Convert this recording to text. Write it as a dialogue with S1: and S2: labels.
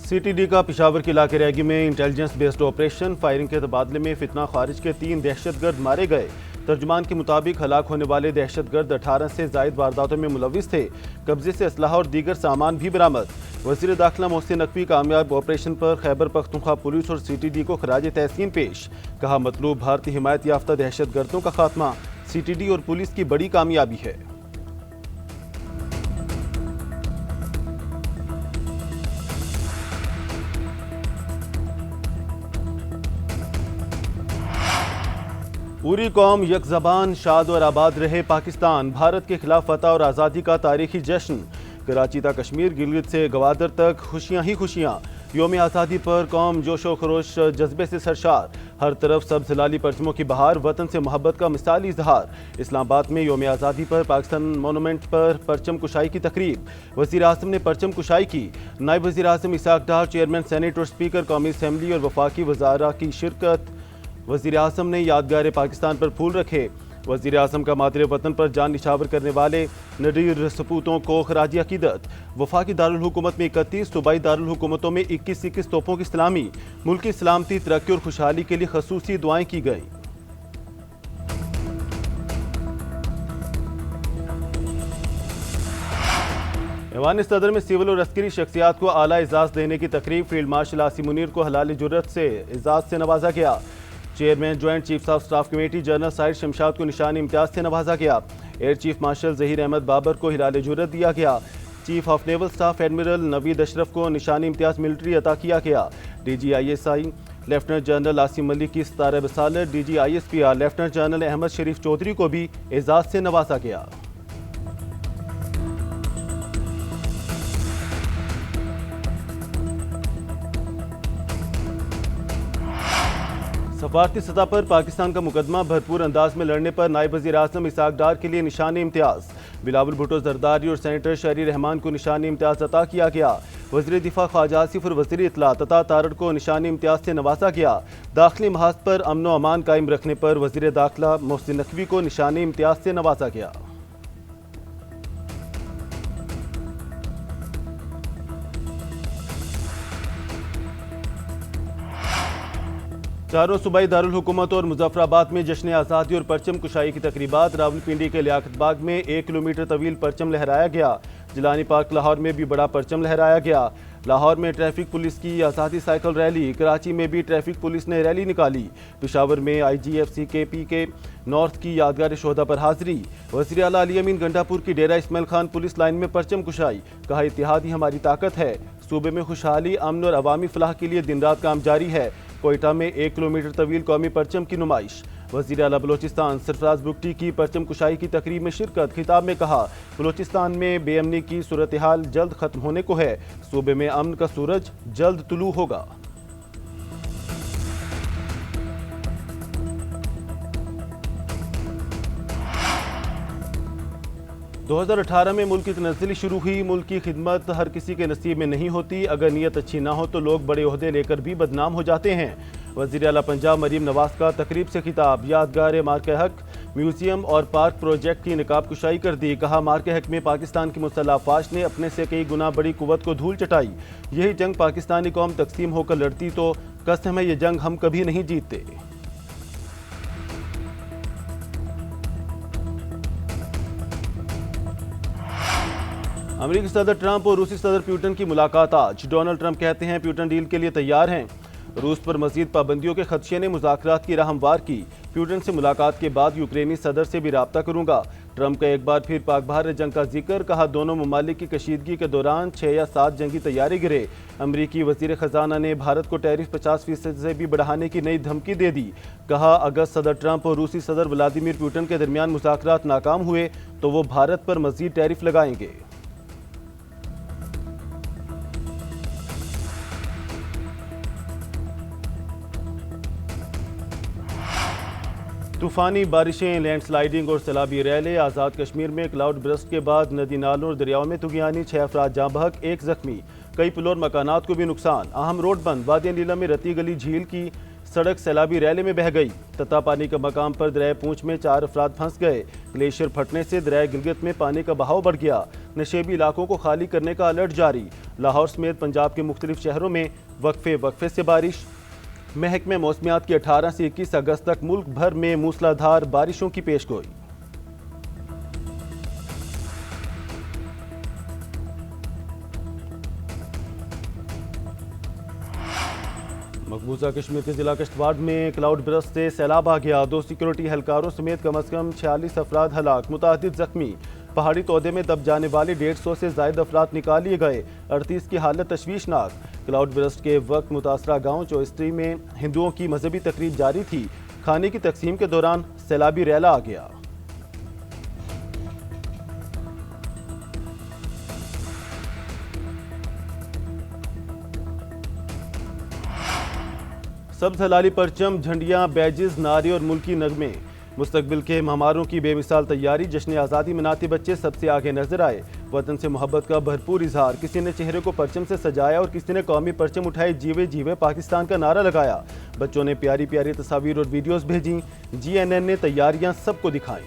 S1: CTD का पिशावर के इलाके रैगी में इंटेलिजेंस बेस्ड ऑपरेशन, फायरिंग के तबादले में फितना खारिज के 3 दहशतगर्द मारे गए। तर्जुमान के मुताबिक हलाक होने वाले दहशतगर्द 18 से जायद वारदातों में मुलविस थे। कब्जे से असलहा और दीगर सामान भी बरामद। वज़ीर दाखिला मोहसिन नकवी कामयाब ऑपरेशन पर खैबर पख्तूनख्वा पुलिस और सीटीडी को खराज तहसीन पेश। कहा मतलूब भारतीय हिमायत याफ्ता दहशतगर्दों का खात्मा सीटीडी और पुलिस की बड़ी कामयाबी है। पूरी कौम यक ज़बान शाद और आबाद रहे। पाकिस्तान भारत के खिलाफ फतह और आज़ादी का तारीखी जश्न। कराची तक कश्मीर, गिलगित से गवादर तक खुशियां ही खुशियां। योम आज़ादी पर कौम जोशो खरोश जज्बे से सरशार। हर तरफ सब्ज़ लाली परचमों की बहार, वतन से मोहब्बत का मिसाली इजहार। इस्लामाबाद में योम आज़ादी पर पाकिस्तान मोनूमेंट पर परचम कुशाई की तकरीब। वज़ीर आज़म ने परचम कुशाई की। नायब वज़ीर आज़म इसाक डार, चेयरमैन सेनेट और स्पीकर कौमी असम्बली और वफाकी वज़ारा की शिरकत। वज़ीर आज़म ने यादगार पाकिस्तान पर फूल रखे। वज़ीर आज़म का मातरे वतन पर जान निछावर करने वाले नडीर सपूतों को खराज अकीदत। वफाकी दारुल हुकूमत में 31, सूबाई दारुल हुकूमतों में 21 तोपों की सलामी। मुल्क की सलामती, तरक्की और खुशहाली के लिए खसूसी दुआएं की गई। ऐवान सदर में सिविल और अस्करी शख्सियात को आला एजाज देने की तकरीब। फील्ड मार्शल आसिम मुनीर को हलाल जुर्रत से एजाज से नवाजा गया। Chairman joint chiefs of staff committee general Sahir Shamshad को निशान इम्तियाज से नवाजा गया। Air chief marshal Zaheer Ahmed Babar को हिलाल जुर्रत दिया गया। Chief of naval staff admiral Naveed Ashraf को निशान इम्तियाज मिलिट्री अता किया गया। DGISI lieutenant general Asim Malik की 17 बसालत। DGISPR lieutenant general Ahmed Sharif Chaudhry को भी एजाज से नवाजा गया। सफारती सतह पर पाकिस्तान का मुकदमा भरपूर अंदाज में लड़ने पर नायब वज़ीर आज़म इसाक डार के लिए निशान इम्तियाज। बिलावल भुट्टो जरदारी और सेनेटर शहरी रहमान को निशान इम्तियाज अता किया गया। वज़ीर दिफा ख्वाजा आसिफ और वज़ीर इत्तलात अता तारड़ को निशान इम्तियाज से नवाजा गया। दाखिली महाज पर अमन व अमान कायम रखने पर वज़ीर दाखिला मोहसिन नकवी को निशान इम्तियाज से नवाजा गया। चारों सूबाई दारुल हुकूमत और मुजफ्फराबाद में जश्न आज़ादी और परचम कुशाई की तकरीबात। रावलपिंडी के लियाकत बाग में 1 किलोमीटर तवील परचम लहराया गया। जिलानी पार्क लाहौर में भी बड़ा परचम लहराया गया। लाहौर में ट्रैफिक पुलिस की आज़ादी साइकिल रैली। कराची में भी ट्रैफिक पुलिस ने रैली निकाली। पेशावर में IGFCKP के नॉर्थ की यादगार शोहदा पर हाजिरी। वज़ीर आला अली अमीन गंडापुर की डेरा इस्माइल खान पुलिस लाइन में परचम कुशाई। कहा इत्तेहाद ही हमारी ताकत है। सूबे में खुशहाली, अमन और अवामी फलाह के लिए दिन रात काम जारी है। कोयटा में 1 किलोमीटर तवील कौमी परचम की नुमाइश। वज़ीर आला बलोचिस्तान सरफराज बुगटी की परचम कुशाई की तकरीब में शिरकत। खिताब में कहा बलोचिस्तान में बेअमनी की सूरत हाल जल्द खत्म होने को है। सूबे में अमन का सूरज जल्द तुलू होगा। – 2018 में मुल्क की तनज़्ज़ुली शुरू हुई। मुल्क की खिदमत हर किसी के नसीब में नहीं होती। अगर नीयत अच्छी ना हो तो लोग बड़े ओहदे लेकर भी बदनाम हो जाते हैं। वज़ीर आला पंजाब मरीम नवाज का तकरीब से खिताब। यादगार मार्के हक म्यूजियम और पार्क प्रोजेक्ट की निकाब कुशाई कर दी। कहा मार्के हक में पाकिस्तान की मुसल्लह अफ़वाज ने अपने से कई गुना बड़ी कुव्वत को धूल चटाई। यही जंग पाकिस्तानी कौम तकसीम होकर लड़ती तो कसम है ये जंग हम कभी नहीं जीतते। अमेरिकी सदर ट्रंप और रूसी सदर पुतिन की मुलाकात आज। डोनाल्ड ट्रंप कहते हैं पुतिन डील के लिए तैयार हैं। रूस पर मजीद पाबंदियों के खदशे ने मुज़ाकरात की राह हमवार की। पुतिन से मुलाकात के बाद यूक्रेनी सदर से भी राब्ता करूंगा। ट्रंप का एक बार फिर पाक भारत जंग का जिक्र। कहा दोनों ममालिक की कशीदगी के दौरान 6 या 7 जंगी तैयारे गिरे। अमरीकी वजीर खजाना ने भारत को टैरिफ 50% से भी बढ़ाने की नई धमकी दे दी। कहा अगर सदर ट्रंप और रूसी सदर व्लादिमीर पुतिन के दरमियान मुज़ाकरात नाकाम हुए तो वो भारत पर मजीद टैरिफ लगाएंगे। तूफानी बारिशें, लैंडस्लाइडिंग और सैलाबी रैले। आज़ाद कश्मीर में क्लाउड बर्स्ट के बाद नदी नालों और दरियाओं में तुगियानी, 6 अफराद जाँ बहक, 1 जख्मी। कई पुल और मकानात को भी नुकसान। अहम रोड बंद। वादी नीला में रती गली झील की सड़क सैलाबी रैले में बह गई। तता पानी का मकाम पर दरिया पूंछ में 4 अफराद फंस गए। ग्लेशियर फटने से दरिया गिलगित में पानी का बहाव बढ़ गया। नशेबी इलाकों को खाली करने का अलर्ट जारी। लाहौर समेत पंजाब के मुख्तलिफ शहरों में वक्फे वक्फे से बारिश। महकमे मौसमियात की 18 से 21 अगस्त तक मुल्क भर में मूसलाधार बारिशों की पेशगोई। मकबूजा कश्मीर के जिला किश्तवाड़ में क्लाउड बरस्ट से सैलाब आ गया। 2 सिक्योरिटी एहलकारों समेत कम अज कम 46 अफराद हलाक, मुतादिद जख्मी। पहाड़ी तौदे में दब जाने वाले 150 से जायद अफराद निकाल लिए गए। 38 की हालत तशवीशनाक। क्लाउड बरस्ट के वक्त मुतासरा गांव चौस्त्री में हिंदुओं की मजहबी तकरीब जारी थी। खाने की तकसीम के दौरान सैलाबी रैला आ गया। सब्ज हलाली परचम, झंडियां, बैजेस, नारे और मुल्की नगमे। मुस्तकबिल के महामारों की बेमिसाल तैयारी। जश्न आज़ादी मनाते बच्चे सबसे आगे नजर आए। वतन से मोहब्बत का भरपूर इजहार। किसी ने चेहरे को परचम से सजाया और किसी ने कौमी परचम उठाए जीवे जीवे पाकिस्तान का नारा लगाया। बच्चों ने प्यारी प्यारी तस्वीर और वीडियोस भेजी। GNN ने तैयारियां सबको दिखाई।